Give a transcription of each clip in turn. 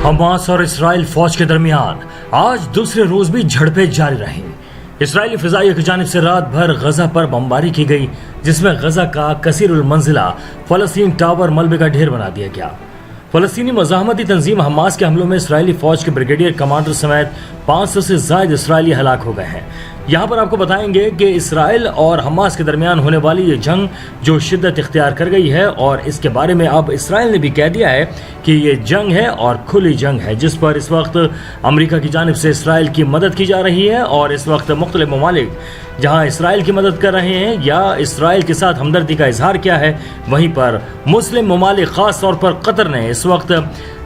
Hamas और Israel फौज के दरमियान आज दूसरे रोज भी झड़पें जारी रहीं। इसराइली फिजाइया की जानिब से रात भर गजा पर बमबारी की गई, जिसमें गजा का कसीरुल मंजिला फलस्तीन टावर मलबे का ढेर बना दिया गया। फलस्तीनी मज़ाहमती तंजीम हमास के हमलों में इसराइली फौज के ब्रिगेडियर कमांडर समेत 500 से ज़ायद इसराइली हलाक हो गए हैं। यहाँ पर आपको बताएंगे कि इसराइल और हमास के दरमियान होने वाली ये जंग जो शिद्दत इख्तियार कर गई है, और इसके बारे में अब इसराइल ने भी कह दिया है कि ये जंग है और खुली जंग है, जिस पर इस वक्त अमेरिका की जानिब से इसराइल की मदद की जा रही है। और इस वक्त मुख्तलिफ ममालिक जहाँ इसराइल की मदद कर रहे हैं या इसराइल के साथ हमदर्दी का इजहार किया है, वहीं पर मुस्लिम ममालिक ख़ास तौर पर कतर ने इस वक्त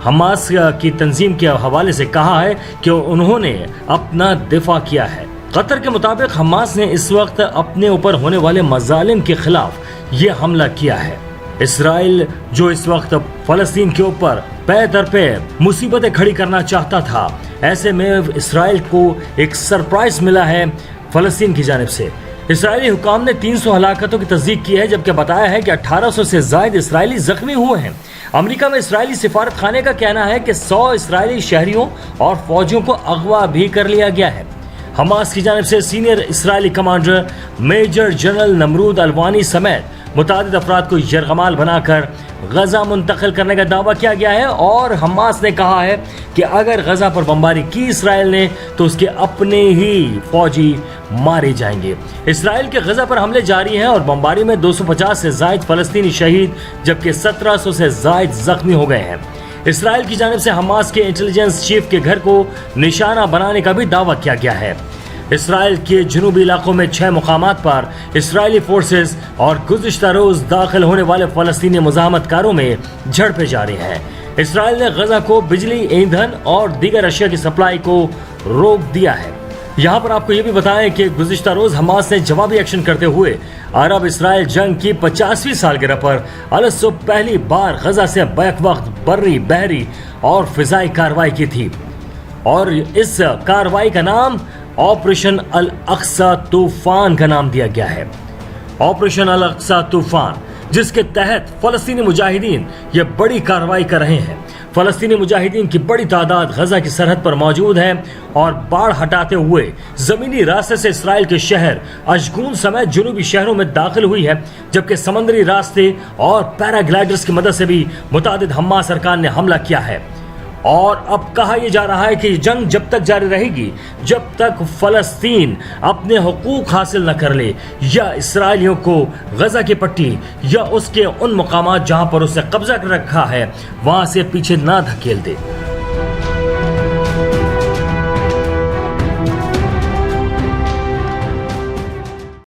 हमास की तंजीम के हवाले से कहा है कि उन्होंने अपना दिफा किया है। कतर के मुताबिक हमास ने इस वक्त अपने ऊपर होने वाले मजालिम के खिलाफ ये हमला किया है। इसराइल जो इस वक्त फलस्तीन के ऊपर पे दर पे मुसीबतें खड़ी करना चाहता था, ऐसे में इसराइल को एक सरप्राइज मिला है फलस्तीन की जानिब से। इसराइली हुकाम ने 300 हलाकतों की तस्दीक की है, जबकि बताया है कि 1800 से ज़ायद इसराइली जख्मी हुए हैं। अमेरिका में इसराइली सिफारत खाने का कहना है कि 100 इसराइली शहरियों और फौजियों को अगवा भी कर लिया गया है। हमास की जानिब से senior Israeli commander major general Nimrod Aloni समेत मुतादिद अफराद को यरगमाल बनाकर गजा मुंतकिल करने का दावा किया गया है। और हमास ने कहा है कि अगर गजा पर बमबारी की इसराइल ने तो उसके अपने ही फौजी मारे जाएंगे। इसराइल के गजा पर हमले जारी हैं और बमबारी में 250 से ज़ायद फलस्तीनी शहीद जबकि 1700 से ज़ायद जख्मी हो गए हैं। इसराइल की जानिब से हमास के इंटेलिजेंस चीफ के घर को निशाना बनाने का भी दावा किया गया है। इसराइल के जनूबी इलाकों में 6 मुकामात पर इसराइली फोर्सेस और गुज़िश्ता रोज दाखिल होने वाले फलस्तीनी मुज़ाहमतकारों में झड़पें जारी हैं। इसराइल ने गजा को बिजली, ईंधन और दीगर अशिया की सप्लाई को रोक दिया है। यहाँ पर आपको ये भी बताएं कि गुज़िश्ता रोज हमास ने जवाबी एक्शन करते हुए अरब इसराइल जंग की 50वीं सालगिरह पर अलसो पहली बार गजा से बैक वक्त बर्री, बहरी और फिजाई कार्रवाई की थी, और इस कार्रवाई का नाम ऑपरेशन अल अक्सा तूफान का नाम दिया गया है। ऑपरेशन अल अक्सा तूफान, जिसके तहत फलस्तीनी मुजाहिदीन ये बड़ी कार्रवाई कर रहे हैं। फलस्तीनी मुजाहिदीन की बड़ी तादाद गजा की सरहद पर मौजूद है और बाढ़ हटाते हुए जमीनी रास्ते से इसराइल के शहर अशगून समेत जुनूबी शहरों में दाखिल हुई है, जबकि समंदरी रास्ते और पैराग्लाइडर्स की मदद से भी मुतादिद हमास सरकार ने हमला किया है। और अब कहा यह जा रहा है कि जंग जब तक जारी रहेगी जब तक फलस्तीन अपने हुकूक हासिल न कर ले या इसराइलियों को गजा की पट्टी या उसके उन मुकामात जहां पर उसने कब्जा कर रखा है वहां से पीछे ना धकेल दे।